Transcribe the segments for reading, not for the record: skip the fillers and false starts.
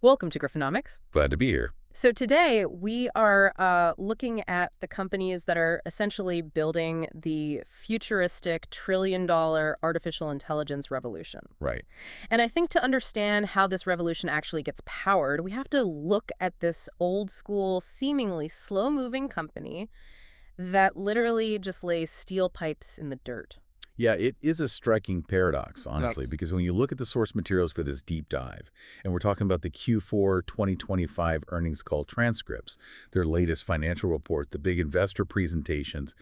Welcome to Griffonomics. Glad to be here. So today we are looking at the companies that are essentially building the futuristic trillion-dollar artificial intelligence revolution. Right. And I think to understand how this revolution actually gets powered, we have to look at this old school, seemingly slow-moving company that literally just lays steel pipes in the dirt. Yeah, it is a striking paradox, honestly, Nice. because when you look at the source materials for this deep dive, and we're talking about the Q4 2025 earnings call transcripts, their latest financial report, the big investor presentations,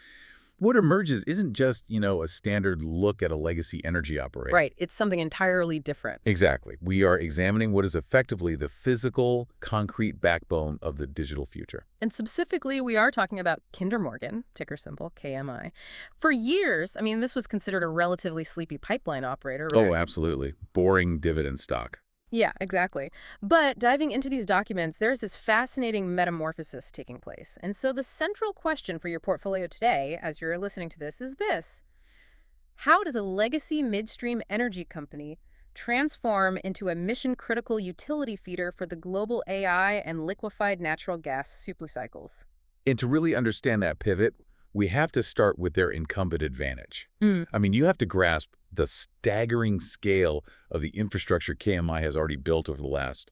what emerges isn't just, a standard look at a legacy energy operator. Right. It's something entirely different. Exactly. We are examining what is effectively the physical, concrete backbone of the digital future. And specifically, we are talking about Kinder Morgan, ticker symbol KMI. For years, this was considered a relatively sleepy pipeline operator, right? Oh, absolutely. Boring dividend stock. Yeah, exactly. But diving into these documents, there's this fascinating metamorphosis taking place. And so the central question for your portfolio today, as you're listening to this, is this. How does a legacy midstream energy company transform into a mission-critical utility feeder for the global AI and liquefied natural gas supercycles? And to really understand that pivot, we have to start with their incumbent advantage. Mm. You have to grasp the staggering scale of the infrastructure KMI has already built over the last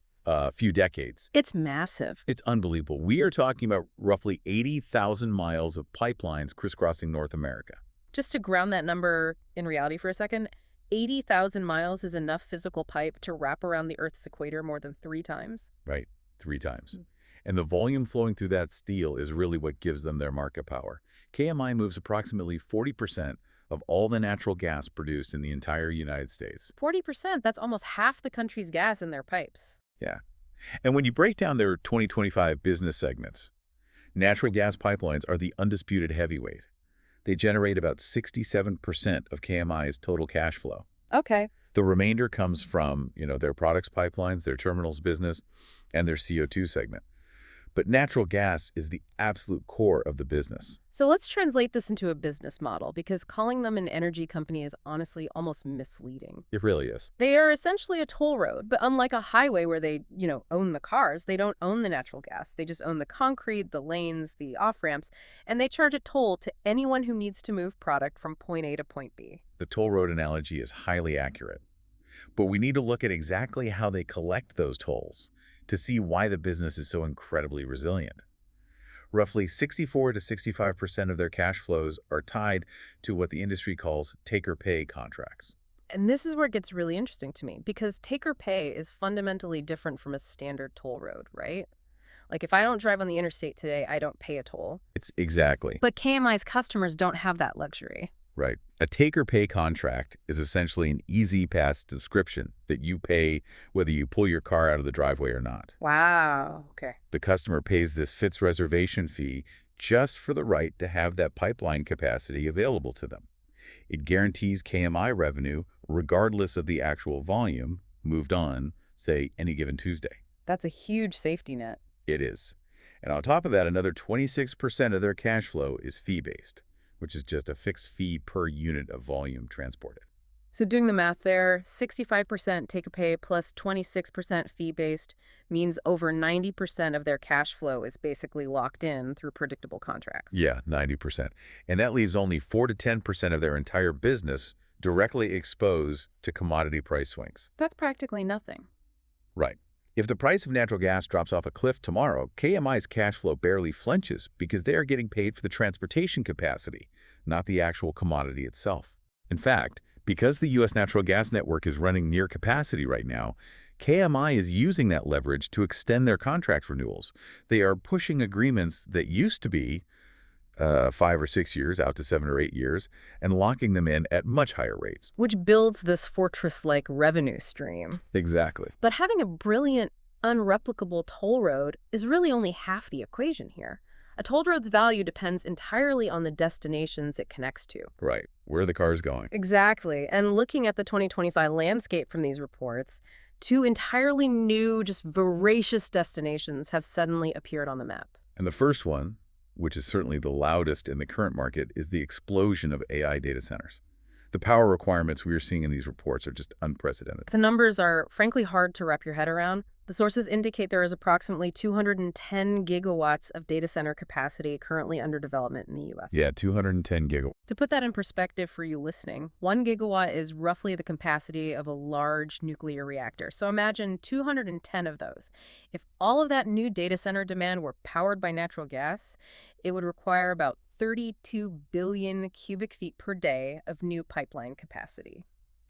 few decades. It's massive. It's unbelievable. We are talking about roughly 80,000 miles of pipelines crisscrossing North America. Just to ground that number in reality for a second, 80,000 miles is enough physical pipe to wrap around the Earth's equator more than 3 times. Right, 3 times. Mm. And the volume flowing through that steel is really what gives them their market power. KMI moves approximately 40% of all the natural gas produced in the entire United States. 40%, that's almost half the country's gas in their pipes. Yeah. And when you break down their 2025 business segments, natural gas pipelines are the undisputed heavyweight. They generate about 67% of KMI's total cash flow. Okay. The remainder comes from, their products pipelines, their terminals business, and their CO2 segment. But natural gas is the absolute core of the business. So let's translate this into a business model, because calling them an energy company is honestly almost misleading. It really is. They are essentially a toll road, but unlike a highway where they, own the cars, they don't own the natural gas. They just own the concrete, the lanes, the off-ramps, and they charge a toll to anyone who needs to move product from point A to point B. The toll road analogy is highly accurate. But we need to look at exactly how they collect those tolls to see why the business is so incredibly resilient. Roughly 64 to 65% of their cash flows are tied to what the industry calls take-or-pay contracts. And this is where it gets really interesting to me, because take-or-pay is fundamentally different from a standard toll road, right? Like if I don't drive on the interstate today, I don't pay a toll. It's exactly. But KMI's customers don't have that luxury. Right. A take-or-pay contract is essentially an easy pass subscription that you pay whether you pull your car out of the driveway or not. Wow. Okay. The customer pays this FITS reservation fee just for the right to have that pipeline capacity available to them. It guarantees KMI revenue regardless of the actual volume moved on, say, any given Tuesday. That's a huge safety net. It is. And on top of that, another 26% of their cash flow is fee-based, which is just a fixed fee per unit of volume transported. So doing the math there, 65% take-or-pay plus 26% fee-based means over 90% of their cash flow is basically locked in through predictable contracts. Yeah, 90%. And that leaves only 4 to 10% of their entire business directly exposed to commodity price swings. That's practically nothing. Right. If the price of natural gas drops off a cliff tomorrow, KMI's cash flow barely flinches because they are getting paid for the transportation capacity, not the actual commodity itself. In fact, because the U.S. natural gas network is running near capacity right now, KMI is using that leverage to extend their contract renewals. They are pushing agreements that used to be 5 or 6 years out to 7 or 8 years and locking them in at much higher rates. Which builds this fortress-like revenue stream. Exactly. But having a brilliant, unreplicable toll road is really only half the equation here. A toll road's value depends entirely on the destinations it connects to. Right. Where are the cars going? Exactly. And looking at the 2025 landscape from these reports, 2 entirely new, just voracious destinations have suddenly appeared on the map. And the first one, which is certainly the loudest in the current market, is the explosion of AI data centers. The power requirements we are seeing in these reports are just unprecedented. The numbers are frankly hard to wrap your head around. The sources indicate there is approximately 210 gigawatts of data center capacity currently under development in the U.S. Yeah, 210 gigawatts. To put that in perspective for you listening, 1 gigawatt is roughly the capacity of a large nuclear reactor. So imagine 210 of those. If all of that new data center demand were powered by natural gas, it would require about 32 billion cubic feet per day of new pipeline capacity.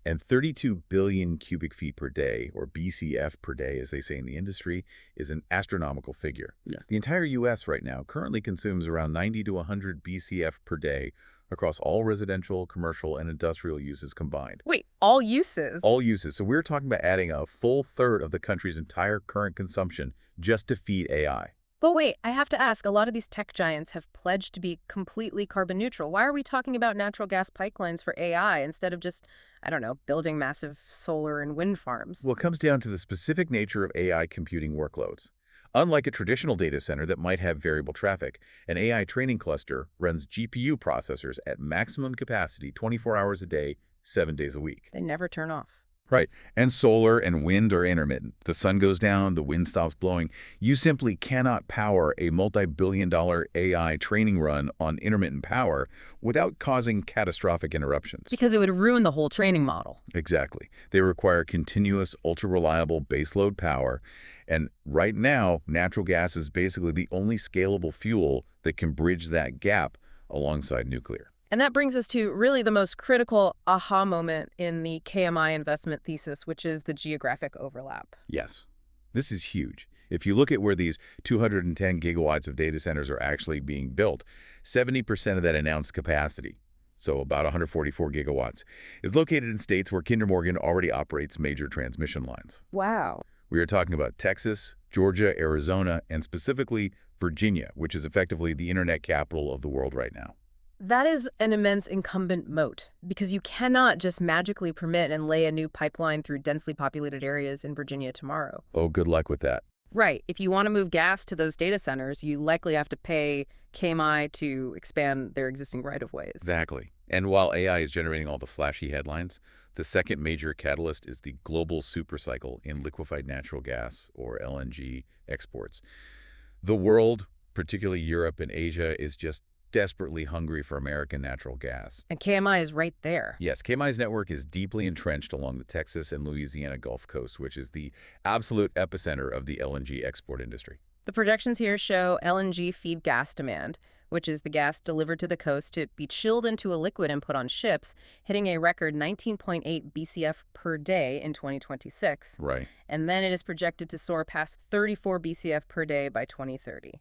And 32 billion cubic feet per day, or BCF per day, as they say in the industry, is an astronomical figure. Yeah. The entire U.S. right now currently consumes around 90 to 100 BCF per day across all residential, commercial, and industrial uses combined. Wait, all uses? All uses. So we're talking about adding a full third of the country's entire current consumption just to feed AI. But wait, I have to ask, a lot of these tech giants have pledged to be completely carbon neutral. Why are we talking about natural gas pipelines for AI instead of just, I don't know, building massive solar and wind farms? Well, it comes down to the specific nature of AI computing workloads. Unlike a traditional data center that might have variable traffic, an AI training cluster runs GPU processors at maximum capacity 24 hours a day, 7 days a week. They never turn off. Right. And solar and wind are intermittent. The sun goes down, the wind stops blowing. You simply cannot power a multi-billion-dollar AI training run on intermittent power without causing catastrophic interruptions. Because it would ruin the whole training model. Exactly. They require continuous, ultra-reliable baseload power. And right now, natural gas is basically the only scalable fuel that can bridge that gap alongside nuclear. And that brings us to really the most critical aha moment in the KMI investment thesis, which is the geographic overlap. Yes, this is huge. If you look at where these 210 gigawatts of data centers are actually being built, 70% of that announced capacity, so about 144 gigawatts, is located in states where Kinder Morgan already operates major transmission lines. Wow. We are talking about Texas, Georgia, Arizona, and specifically Virginia, which is effectively the internet capital of the world right now. That is an immense incumbent moat, because you cannot just magically permit and lay a new pipeline through densely populated areas in Virginia tomorrow. Oh, good luck with that. Right. If you want to move gas to those data centers, you likely have to pay KMI to expand their existing right-of-ways. Exactly. And while AI is generating all the flashy headlines, the second major catalyst is the global supercycle in liquefied natural gas, or LNG, exports. The world, particularly Europe and Asia, is just desperately hungry for American natural gas. And KMI is right there. Yes, KMI's network is deeply entrenched along the Texas and Louisiana Gulf Coast, which is the absolute epicenter of the LNG export industry. The projections here show LNG feed gas demand, which is the gas delivered to the coast to be chilled into a liquid and put on ships, hitting a record 19.8 BCF per day in 2026. Right. And then it is projected to soar past 34 BCF per day by 2030.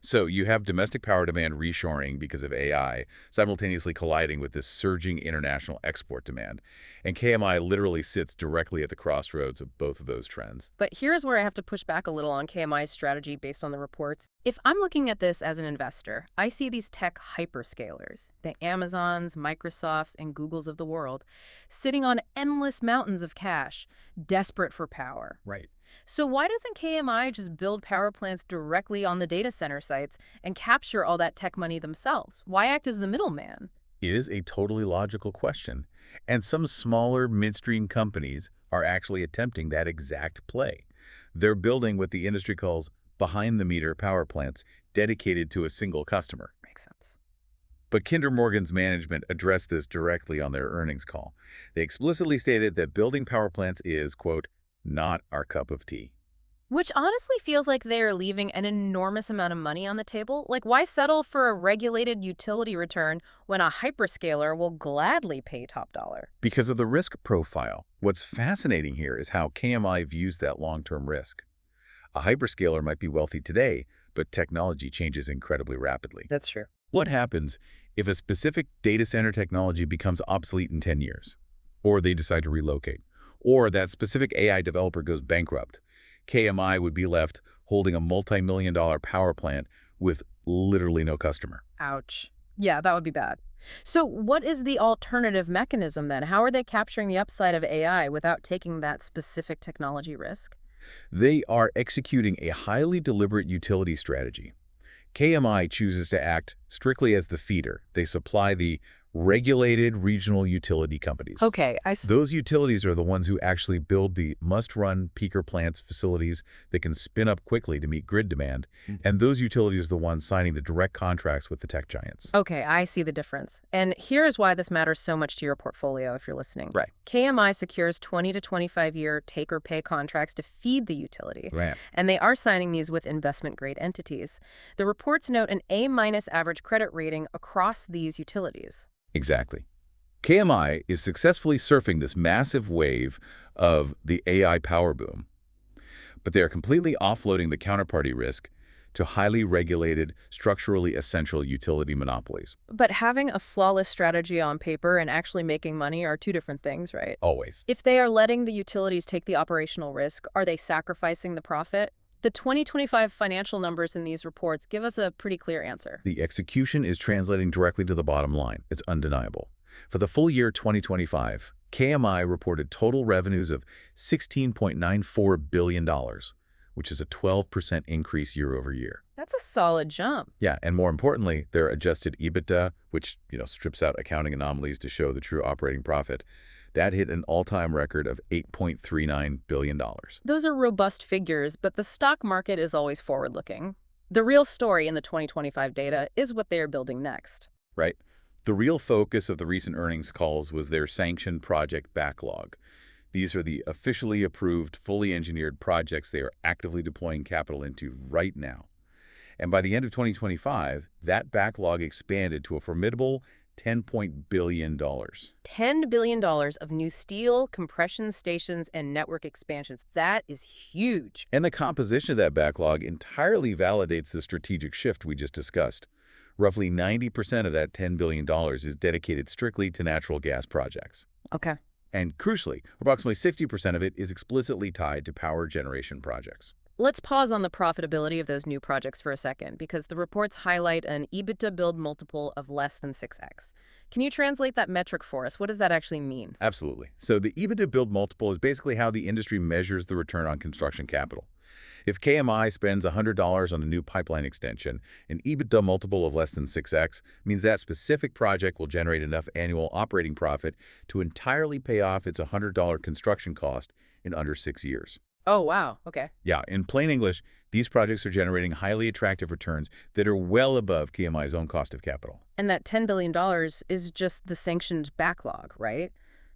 So you have domestic power demand reshoring because of AI, simultaneously colliding with this surging international export demand. And KMI literally sits directly at the crossroads of both of those trends. But here's where I have to push back a little on KMI's strategy based on the reports. If I'm looking at this as an investor, I see these tech hyperscalers, the Amazons, Microsofts, and Googles of the world, sitting on endless mountains of cash, desperate for power. Right. So why doesn't KMI just build power plants directly on the data center sites and capture all that tech money themselves? Why act as the middleman? It is a totally logical question. And some smaller midstream companies are actually attempting that exact play. They're building what the industry calls behind-the-meter power plants dedicated to a single customer. Makes sense. But Kinder Morgan's management addressed this directly on their earnings call. They explicitly stated that building power plants is, quote, not our cup of tea. Which honestly feels like they are leaving an enormous amount of money on the table. Like, why settle for a regulated utility return when a hyperscaler will gladly pay top dollar? Because of the risk profile. What's fascinating here is how KMI views that long-term risk. A hyperscaler might be wealthy today, but technology changes incredibly rapidly. That's true. What happens if a specific data center technology becomes obsolete in 10 years? Or they decide to relocate? Or that specific AI developer goes bankrupt? KMI would be left holding a multi-million-dollar power plant with literally no customer. Ouch. Yeah, that would be bad. So what is the alternative mechanism then? How are they capturing the upside of AI without taking that specific technology risk? They are executing a highly deliberate utility strategy. KMI chooses to act strictly as the feeder. They supply the Regulated regional utility companies. Okay, Those utilities are the ones who actually build the must-run peaker plants facilities that can spin up quickly to meet grid demand, and those utilities are the ones signing the direct contracts with the tech giants. Okay, I see the difference. And here's why this matters so much to your portfolio if you're listening. Right. KMI secures 20 to 25-year take-or-pay contracts to feed the utility. Right. And they are signing these with investment-grade entities. The reports note an A- average credit rating across these utilities. Exactly. KMI is successfully surfing this massive wave of the AI power boom, but they are completely offloading the counterparty risk to highly regulated, structurally essential utility monopolies. But having a flawless strategy on paper and actually making money are two different things, right? Always. If they are letting the utilities take the operational risk, are they sacrificing the profit? The 2025 financial numbers in these reports give us a pretty clear answer. The execution is translating directly to the bottom line. It's undeniable. For the full year 2025, KMI reported total revenues of $16.94 billion, which is a 12% increase year over year. That's a solid jump. Yeah, and more importantly, their adjusted EBITDA, which strips out accounting anomalies to show the true operating profit, that hit an all-time record of $8.39 billion. Those are robust figures, but the stock market is always forward-looking. The real story in the 2025 data is what they are building next. Right. The real focus of the recent earnings calls was their sanctioned project backlog. These are the officially approved, fully engineered projects they are actively deploying capital into right now. And by the end of 2025, that backlog expanded to a formidable $10 billion. $10 billion of new steel, compression stations, and network expansions. That is huge. And the composition of that backlog entirely validates the strategic shift we just discussed. Roughly 90% of that $10 billion is dedicated strictly to natural gas projects. Okay. And crucially, approximately 60% of it is explicitly tied to power generation projects. Let's pause on the profitability of those new projects for a second, because the reports highlight an EBITDA build multiple of less than 6x. Can you translate that metric for us? What does that actually mean? Absolutely. So the EBITDA build multiple is basically how the industry measures the return on construction capital. If KMI spends $100 on a new pipeline extension, an EBITDA multiple of less than 6x means that specific project will generate enough annual operating profit to entirely pay off its $100 construction cost in under 6 years. Oh, wow. Okay. Yeah, in plain English, these projects are generating highly attractive returns that are well above KMI's own cost of capital. And that $10 billion is just the sanctioned backlog, right?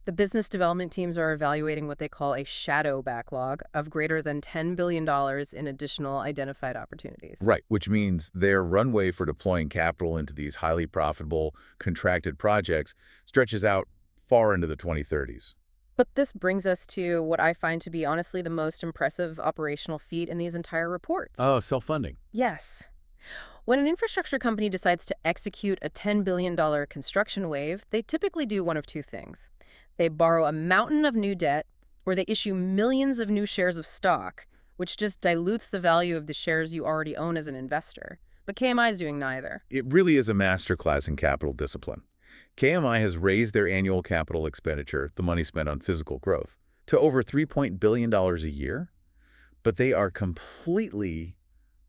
The business development teams are evaluating what they call a shadow backlog of greater than $10 billion in additional identified opportunities. Right, which means their runway for deploying capital into these highly profitable, contracted projects stretches out far into the 2030s. But this brings us to what I find to be honestly the most impressive operational feat in these entire reports. Oh, self-funding. Yes. When an infrastructure company decides to execute a $10 billion construction wave, they typically do one of two things. They borrow a mountain of new debt, or they issue millions of new shares of stock, which just dilutes the value of the shares you already own as an investor. But KMI is doing neither. It really is a masterclass in capital discipline. KMI has raised their annual capital expenditure, the money spent on physical growth, to over $3 billion a year, but they are completely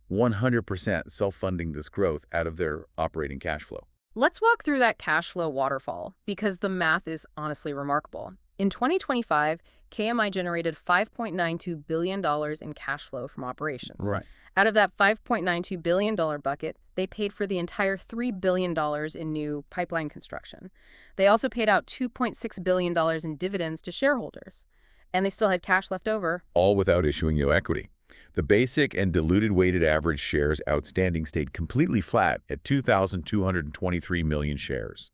100% self-funding this growth out of their operating cash flow. Let's walk through that cash flow waterfall, because the math is honestly remarkable. In 2025, KMI generated $5.92 billion in cash flow from operations. Right. Out of that $5.92 billion bucket, they paid for the entire $3 billion in new pipeline construction. They also paid out $2.6 billion in dividends to shareholders. And they still had cash left over. All without issuing new equity. The basic and diluted weighted average shares outstanding stayed completely flat at 2,223 million shares.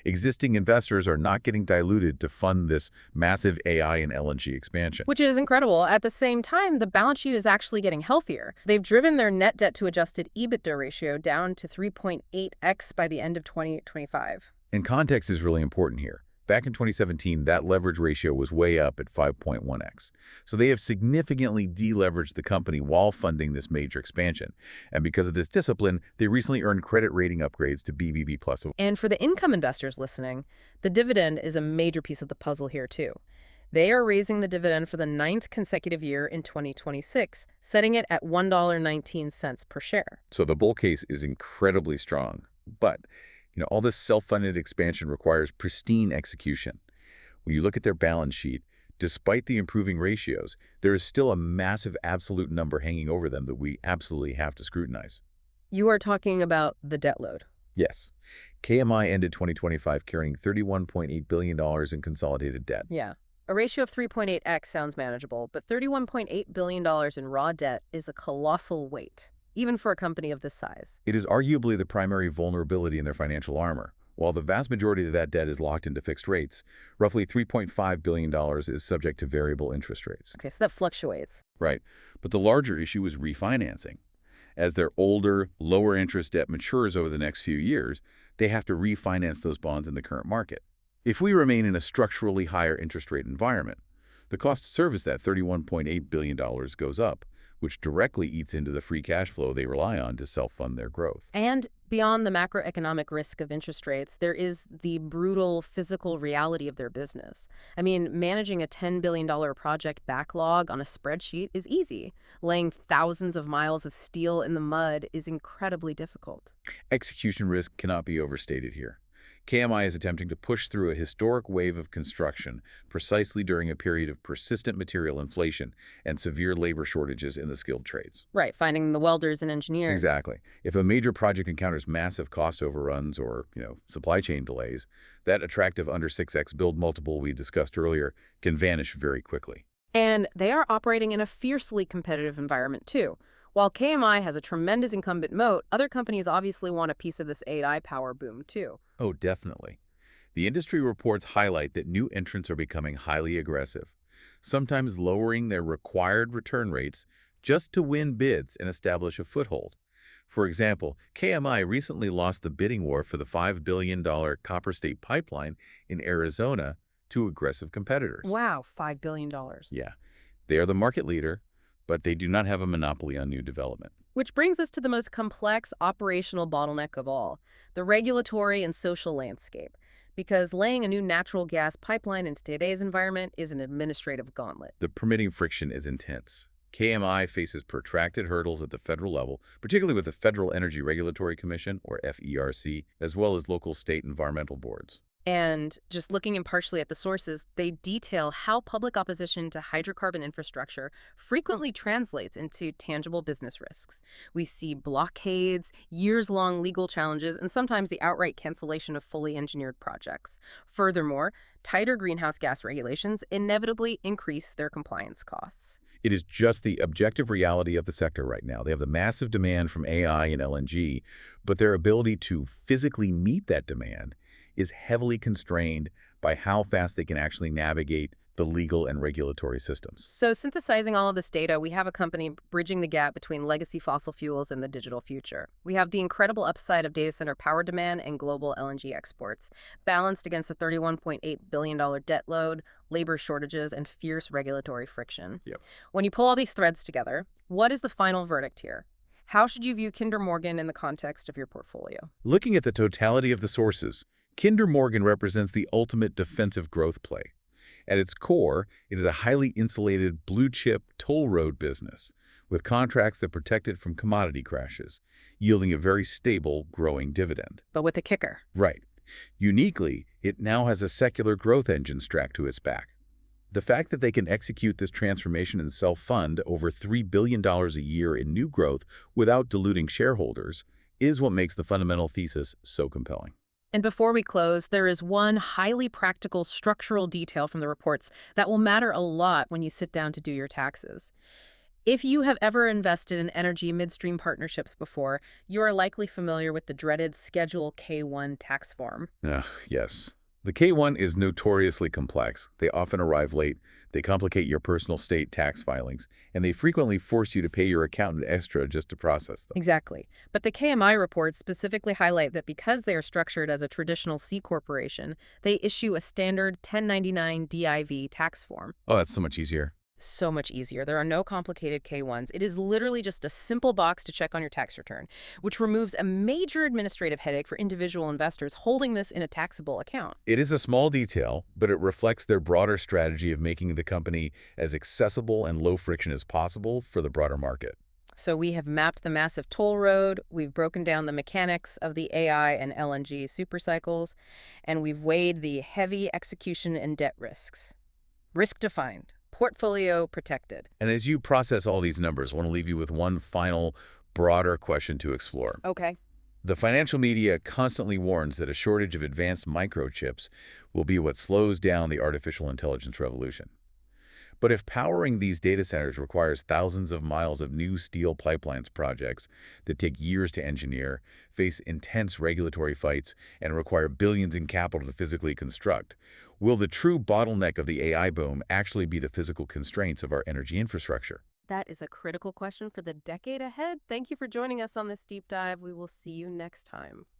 Existing investors are not getting diluted to fund this massive AI and LNG expansion. Which is incredible. At the same time, the balance sheet is actually getting healthier. They've driven their net debt to adjusted EBITDA ratio down to 3.8x by the end of 2025. And context is really important here. Back in 2017, that leverage ratio was way up at 5.1x. So they have significantly deleveraged the company while funding this major expansion. And because of this discipline, they recently earned credit rating upgrades to BBB+. And for the income investors listening, the dividend is a major piece of the puzzle here too. They are raising the dividend for the 9th consecutive year in 2026, setting it at $1.19 per share. So the bull case is incredibly strong. But All this self-funded expansion requires pristine execution. When you look at their balance sheet, despite the improving ratios, there is still a massive absolute number hanging over them that we absolutely have to scrutinize. You are talking about the debt load. Yes, KMI ended 2025 carrying $31.8 billion in consolidated debt. Yeah. A ratio of 3.8x sounds manageable, but $31.8 billion in raw debt is a colossal weight, even for a company of this size. It is arguably the primary vulnerability in their financial armor. While the vast majority of that debt is locked into fixed rates, roughly $3.5 billion is subject to variable interest rates. Okay, so that fluctuates. Right. But the larger issue is refinancing. As their older, lower interest debt matures over the next few years, they have to refinance those bonds in the current market. If we remain in a structurally higher interest rate environment, the cost to service that $31.8 billion goes up, which directly eats into the free cash flow they rely on to self-fund their growth. And beyond the macroeconomic risk of interest rates, there is the brutal physical reality of their business. I mean, managing a $10 billion project backlog on a spreadsheet is easy. Laying thousands of miles of steel in the mud is incredibly difficult. Execution risk cannot be overstated here. KMI is attempting to push through a historic wave of construction precisely during a period of persistent material inflation and severe labor shortages in the skilled trades. Right, finding the welders and engineers. Exactly. If a major project encounters massive cost overruns or, supply chain delays, that attractive under 6x build multiple we discussed earlier can vanish very quickly. And they are operating in a fiercely competitive environment, too. While KMI has a tremendous incumbent moat, other companies obviously want a piece of this AI power boom, too. Oh, definitely. The industry reports highlight that new entrants are becoming highly aggressive, sometimes lowering their required return rates just to win bids and establish a foothold. For example, KMI recently lost the bidding war for the $5 billion Copper State Pipeline in Arizona to aggressive competitors. Wow, $5 billion. Yeah, they are the market leader, but they do not have a monopoly on new development. Which brings us to the most complex operational bottleneck of all, the regulatory and social landscape. Because laying a new natural gas pipeline into today's environment is an administrative gauntlet. The permitting friction is intense. KMI faces protracted hurdles at the federal level, particularly with the Federal Energy Regulatory Commission, or FERC, as well as local state environmental boards. And just looking impartially at the sources, they detail how public opposition to hydrocarbon infrastructure frequently translates into tangible business risks. We see blockades, years-long legal challenges, and sometimes the outright cancellation of fully engineered projects. Furthermore, tighter greenhouse gas regulations inevitably increase their compliance costs. It is just the objective reality of the sector right now. They have the massive demand from AI and LNG, but their ability to physically meet that demand is heavily constrained by how fast they can actually navigate the legal and regulatory systems. So synthesizing all of this data, we have a company bridging the gap between legacy fossil fuels and the digital future. We have the incredible upside of data center power demand and global LNG exports, balanced against a $31.8 billion debt load, labor shortages, and fierce regulatory friction. Yep. When you pull all these threads together, what is the final verdict here? How should you view Kinder Morgan in the context of your portfolio? Looking at the totality of the sources, Kinder Morgan represents the ultimate defensive growth play. At its core, it is a highly insulated blue-chip toll road business with contracts that protect it from commodity crashes, yielding a very stable, growing dividend. But with a kicker. Right. Uniquely, it now has a secular growth engine strapped to its back. The fact that they can execute this transformation and self-fund over $3 billion a year in new growth without diluting shareholders is what makes the fundamental thesis so compelling. And before we close, there is one highly practical structural detail from the reports that will matter a lot when you sit down to do your taxes. If you have ever invested in energy midstream partnerships before, you are likely familiar with the dreaded Schedule K-1 tax form. Yes. The K-1 is notoriously complex. They often arrive late, they complicate your personal state tax filings, and they frequently force you to pay your accountant extra just to process them. Exactly. But the KMI reports specifically highlight that because they are structured as a traditional C corporation, they issue a standard 1099 DIV tax form. Oh, that's so much easier. So much easier. There are no complicated K-1s. It is literally just a simple box to check on your tax return, which removes a major administrative headache for individual investors holding this in a taxable account. It is a small detail, but it reflects their broader strategy of making the company as accessible and low friction as possible for the broader market. So we have mapped the massive toll road, we've broken down the mechanics of the AI and LNG supercycles, and we've weighed the heavy execution and debt risks. Risk defined, portfolio protected. And as you process all these numbers, I want to leave you with one final, broader question to explore. Okay. The financial media constantly warns that a shortage of advanced microchips will be what slows down the artificial intelligence revolution. But if powering these data centers requires thousands of miles of new steel pipelines projects that take years to engineer, face intense regulatory fights, and require billions in capital to physically construct, will the true bottleneck of the AI boom actually be the physical constraints of our energy infrastructure? That is a critical question for the decade ahead. Thank you for joining us on this deep dive. We will see you next time.